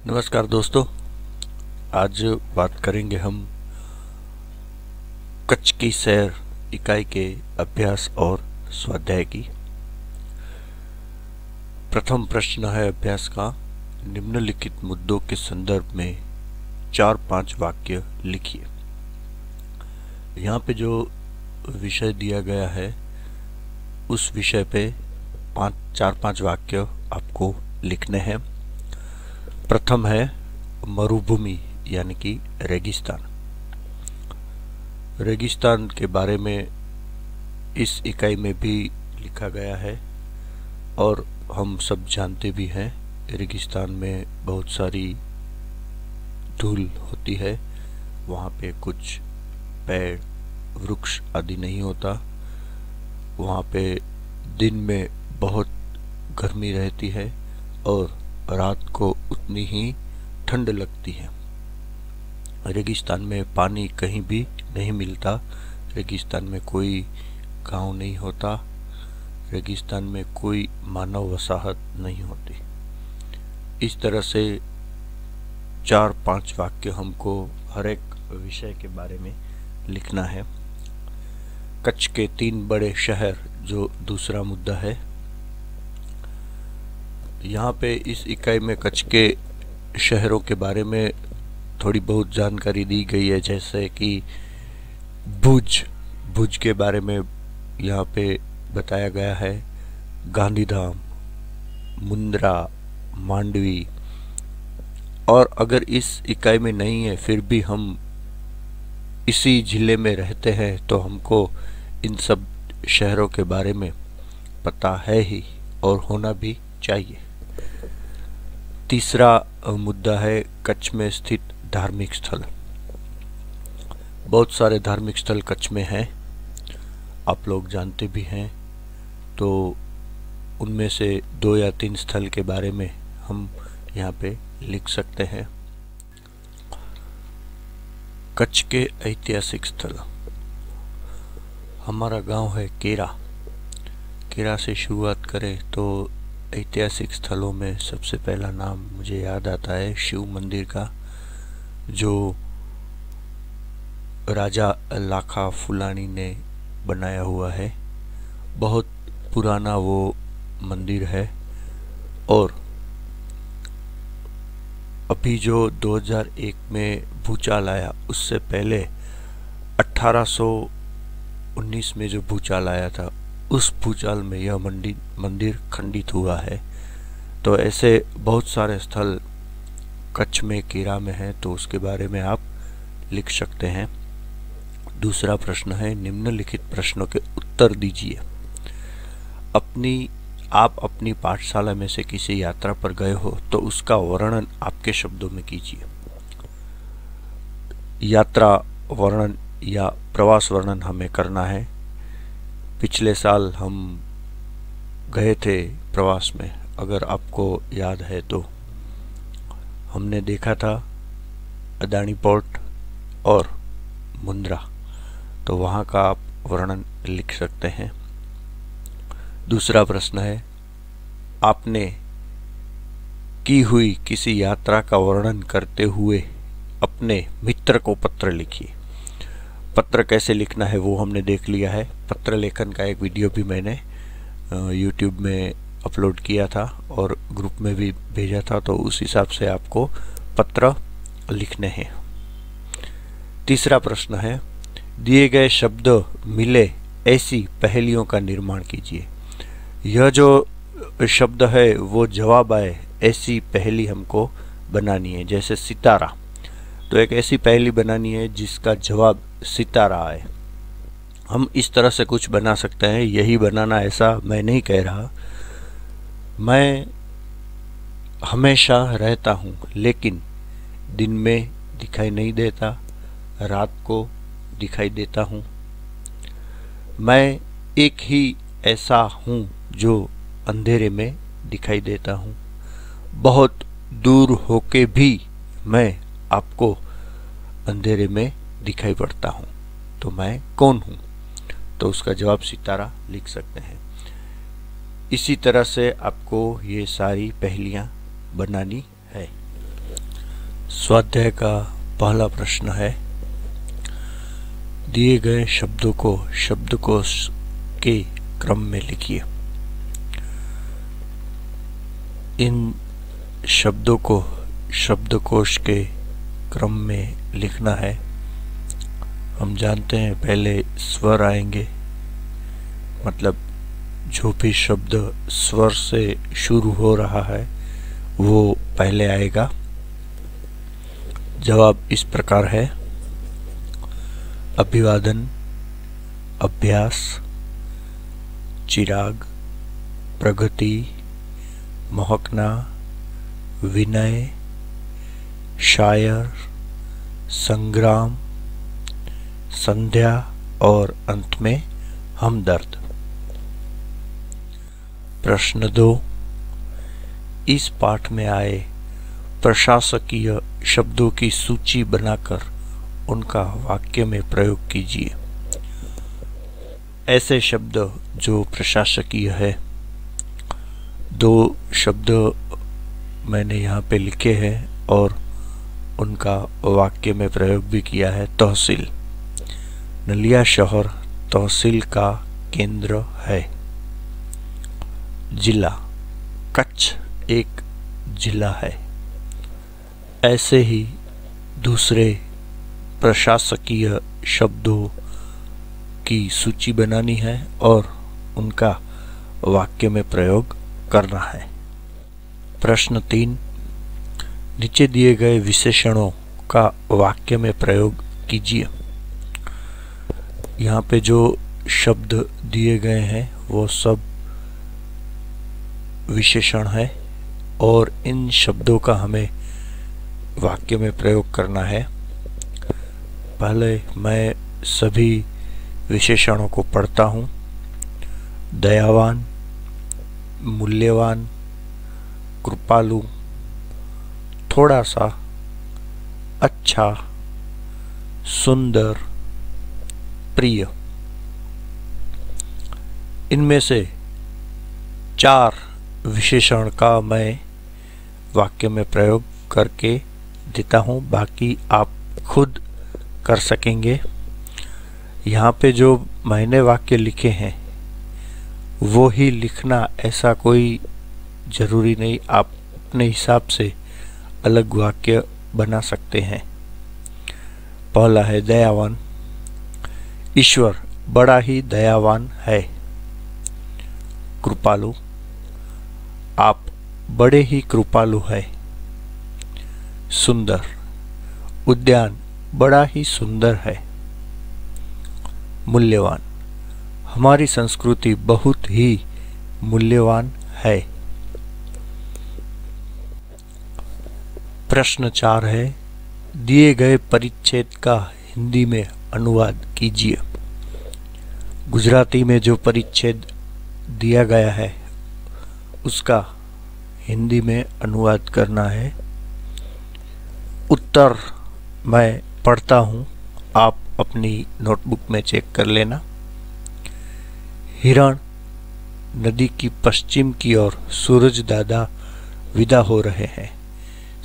नमस्कार दोस्तों। आज बात करेंगे हम कच्छ की सैर इकाई के अभ्यास और स्वाध्याय की। प्रथम प्रश्न है अभ्यास का, निम्नलिखित मुद्दों के संदर्भ में 4-5 वाक्य लिखिए। यहाँ पे जो विषय दिया गया है उस विषय पे 4-5 वाक्य आपको लिखने हैं। प्रथम है मरुभूमि यानी कि रेगिस्तान। रेगिस्तान के बारे में इस इकाई में भी लिखा गया है और हम सब जानते भी हैं, रेगिस्तान में बहुत सारी धूल होती है, वहाँ पे कुछ पेड़ वृक्ष आदि नहीं होता, वहाँ पे दिन में बहुत गर्मी रहती है और रात को उतनी ही ठंड लगती है। रेगिस्तान में पानी कहीं भी नहीं मिलता, रेगिस्तान में कोई गांव नहीं होता, रेगिस्तान में कोई मानव वसाहत नहीं होती। इस तरह से 4-5 वाक्य हमको हर एक विषय के बारे में लिखना है। कच्छ के 3 बड़े शहर जो दूसरा मुद्दा है। यहाँ पे इस इकाई में कच्छ के शहरों के बारे में थोड़ी बहुत जानकारी दी गई है, जैसे कि भुज के बारे में यहाँ पे बताया गया है, गांधीधाम, मुंद्रा, मांडवी। और अगर इस इकाई में नहीं है फिर भी हम इसी जिले में रहते हैं तो हमको इन सब शहरों के बारे में पता है ही और होना भी चाहिए। तीसरा मुद्दा है कच्छ में स्थित धार्मिक स्थल। बहुत सारे धार्मिक स्थल कच्छ में हैं, आप लोग जानते भी हैं, तो उनमें से 2 या 3 स्थल के बारे में हम यहाँ पे लिख सकते हैं। कच्छ के ऐतिहासिक स्थल, हमारा गांव है केरा। केरा से शुरुआत करें तो ऐतिहासिक स्थलों में सबसे पहला नाम मुझे याद आता है शिव मंदिर का, जो राजा लाखा फुलानी ने बनाया हुआ है। बहुत पुराना वो मंदिर है और अभी जो 2001 में भूचाल आया उससे पहले 1819 में जो भूचाल आया था उस भूचाल में यह मंदिर खंडित हुआ है। तो ऐसे बहुत सारे स्थल कच्छ में केरा में हैं, तो उसके बारे में आप लिख सकते हैं। दूसरा प्रश्न है, निम्नलिखित प्रश्नों के उत्तर दीजिए। आप अपनी पाठशाला में से किसी यात्रा पर गए हो तो उसका वर्णन आपके शब्दों में कीजिए। यात्रा वर्णन या प्रवास वर्णन हमें करना है। पिछले साल हम गए थे प्रवास में, अगर आपको याद है तो हमने देखा था अदानी पोर्ट और मुंद्रा, तो वहाँ का आप वर्णन लिख सकते हैं। दूसरा प्रश्न है, आपने की हुई किसी यात्रा का वर्णन करते हुए अपने मित्र को पत्र लिखिए। पत्र कैसे लिखना है वो हमने देख लिया है। पत्र लेखन का एक वीडियो भी मैंने YouTube में अपलोड किया था और ग्रुप में भी भेजा था, तो उस हिसाब से आपको पत्र लिखने हैं। तीसरा प्रश्न है, दिए गए शब्द मिले ऐसी पहेलियों का निर्माण कीजिए। यह जो शब्द है वो जवाब आए ऐसी पहेली हमको बनानी है। जैसे सितारा, तो एक ऐसी पहेली बनानी है जिसका जवाब सितारा आए। हम इस तरह से कुछ बना सकते हैं। यही बनाना ऐसा मैं नहीं कह रहा। मैं हमेशा रहता हूँ लेकिन दिन में दिखाई नहीं देता, रात को दिखाई देता हूँ। मैं एक ही ऐसा हूँ जो अंधेरे में दिखाई देता हूँ। बहुत दूर होके भी मैं आपको अंधेरे में दिखाई पड़ता हूँ, तो मैं कौन हूँ? तो उसका जवाब सितारा लिख सकते हैं। इसी तरह से आपको ये सारी पहेलियाँ बनानी है। स्वाध्याय का पहला प्रश्न है, दिए गए शब्दों को शब्दकोश के क्रम में लिखिए। इन शब्दों को शब्दकोश के क्रम में लिखना है। हम जानते हैं पहले स्वर आएंगे, मतलब जो भी शब्द स्वर से शुरू हो रहा है वो पहले आएगा। जवाब इस प्रकार है: अभिवादन, अभ्यास, चिराग, प्रगति, महकना, विनय, शायर, संग्राम, संध्या और अंत में हमदर्द। प्रश्न 2, इस पाठ में आए प्रशासकीय शब्दों की सूची बनाकर उनका वाक्य में प्रयोग कीजिए। ऐसे शब्द जो प्रशासकीय है, 2 शब्द मैंने यहाँ पे लिखे हैं और उनका वाक्य में प्रयोग भी किया है। तहसील, नलिया शहर तहसील का केंद्र है। जिला, कच्छ एक जिला है। ऐसे ही दूसरे प्रशासकीय शब्दों की सूची बनानी है और उनका वाक्य में प्रयोग करना है। प्रश्न 3, नीचे दिए गए विशेषणों का वाक्य में प्रयोग कीजिए। यहाँ पे जो शब्द दिए गए हैं वो सब विशेषण है और इन शब्दों का हमें वाक्य में प्रयोग करना है। पहले मैं सभी विशेषणों को पढ़ता हूँ। दयावान, मूल्यवान, कृपालु, थोड़ा सा, अच्छा, सुंदर, प्रिय। इनमें से 4 विशेषण का मैं वाक्य में प्रयोग करके देता हूँ, बाकी आप खुद कर सकेंगे। यहाँ पे जो मैंने वाक्य लिखे हैं वो ही लिखना, ऐसा कोई ज़रूरी नहीं। आप अपने हिसाब से अलग वाक्य बना सकते हैं। पहला है दयावान, ईश्वर बड़ा ही दयावान है। कृपालु, आप बड़े ही कृपालु है। सुंदर, उद्यान बड़ा ही सुंदर है। मूल्यवान, हमारी संस्कृति बहुत ही मूल्यवान है। प्रश्न 4 है, दिए गए परिच्छेद का हिंदी में अनुवाद कीजिए। गुजराती में जो परिच्छेद दिया गया है उसका हिंदी में अनुवाद करना है। उत्तर मैं पढ़ता हूँ, आप अपनी नोटबुक में चेक कर लेना। हिरण नदी की पश्चिम की ओर सूरज दादा विदा हो रहे हैं।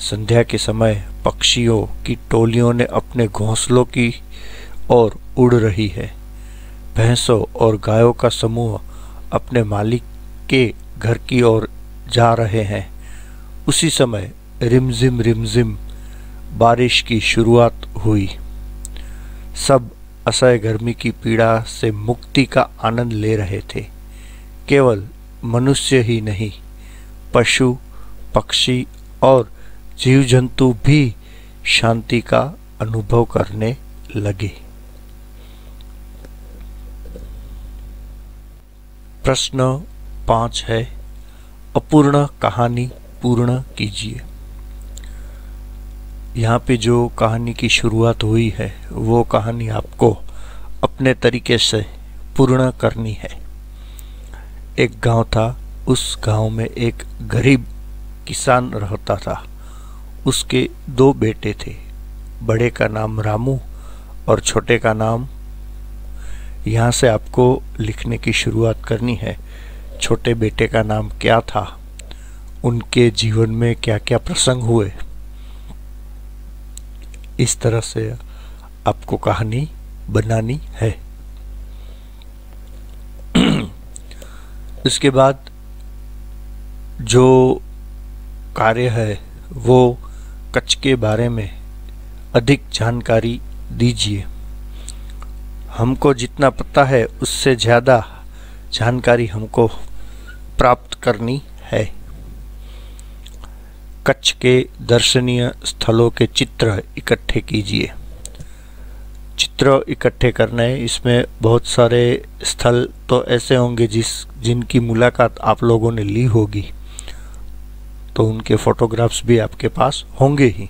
संध्या के समय पक्षियों की टोलियों ने अपने घोंसलों की ओर उड़ रही है। भैंसों और गायों का समूह अपने मालिक के घर की ओर जा रहे हैं। उसी समय रिमझिम रिमझिम बारिश की शुरुआत हुई। सब असह्य गर्मी की पीड़ा से मुक्ति का आनंद ले रहे थे। केवल मनुष्य ही नहीं, पशु, पक्षी और जीव जंतु भी शांति का अनुभव करने लगे। प्रश्न 5 है, अपूर्ण कहानी पूर्ण कीजिए। यहाँ पे जो कहानी की शुरुआत हुई है वो कहानी आपको अपने तरीके से पूर्ण करनी है। एक गांव था, उस गांव में एक गरीब किसान रहता था। उसके 2 बेटे थे, बड़े का नाम रामू और छोटे का नाम, यहाँ से आपको लिखने की शुरुआत करनी है। छोटे बेटे का नाम क्या था, उनके जीवन में क्या क्या प्रसंग हुए, इस तरह से आपको कहानी बनानी है। इसके बाद जो कार्य है वो कच्छ के बारे में अधिक जानकारी दीजिए। हमको जितना पता है उससे ज़्यादा जानकारी हमको प्राप्त करनी है। कच्छ के दर्शनीय स्थलों के चित्र इकट्ठे कीजिए। चित्र इकट्ठे करने, इसमें बहुत सारे स्थल तो ऐसे होंगे जिनकी मुलाकात आप लोगों ने ली होगी, तो उनके फोटोग्राफ्स भी आपके पास होंगे ही।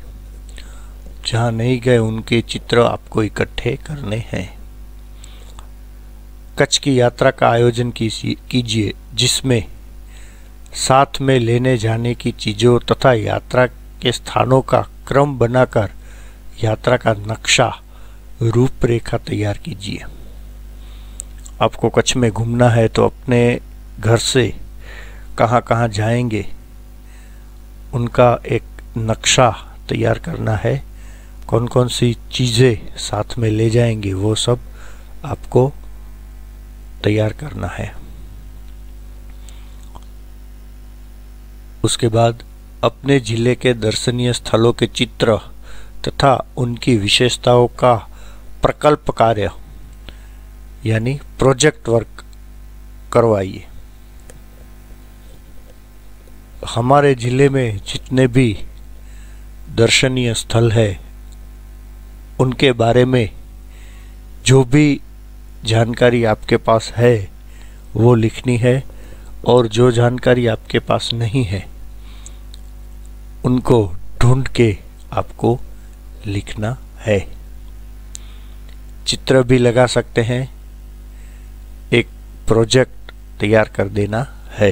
जहाँ नहीं गए उनके चित्र आपको इकट्ठे करने हैं। कच्छ की यात्रा का आयोजन कीजिए जिसमें साथ में लेने जाने की चीज़ों तथा यात्रा के स्थानों का क्रम बनाकर यात्रा का नक्शा रूपरेखा तैयार कीजिए। आपको कच्छ में घूमना है तो अपने घर से कहाँ कहाँ जाएंगे उनका एक नक्शा तैयार करना है। कौन कौन सी चीज़ें साथ में ले जाएंगे वो सब आपको तैयार करना है। उसके बाद अपने जिले के दर्शनीय स्थलों के चित्र तथा उनकी विशेषताओं का प्रकल्प कार्य यानी प्रोजेक्ट वर्क करवाइए। हमारे जिले में जितने भी दर्शनीय स्थल है उनके बारे में जो भी जानकारी आपके पास है वो लिखनी है, और जो जानकारी आपके पास नहीं है उनको ढूंढ के आपको लिखना है। चित्र भी लगा सकते हैं, एक प्रोजेक्ट तैयार कर देना है।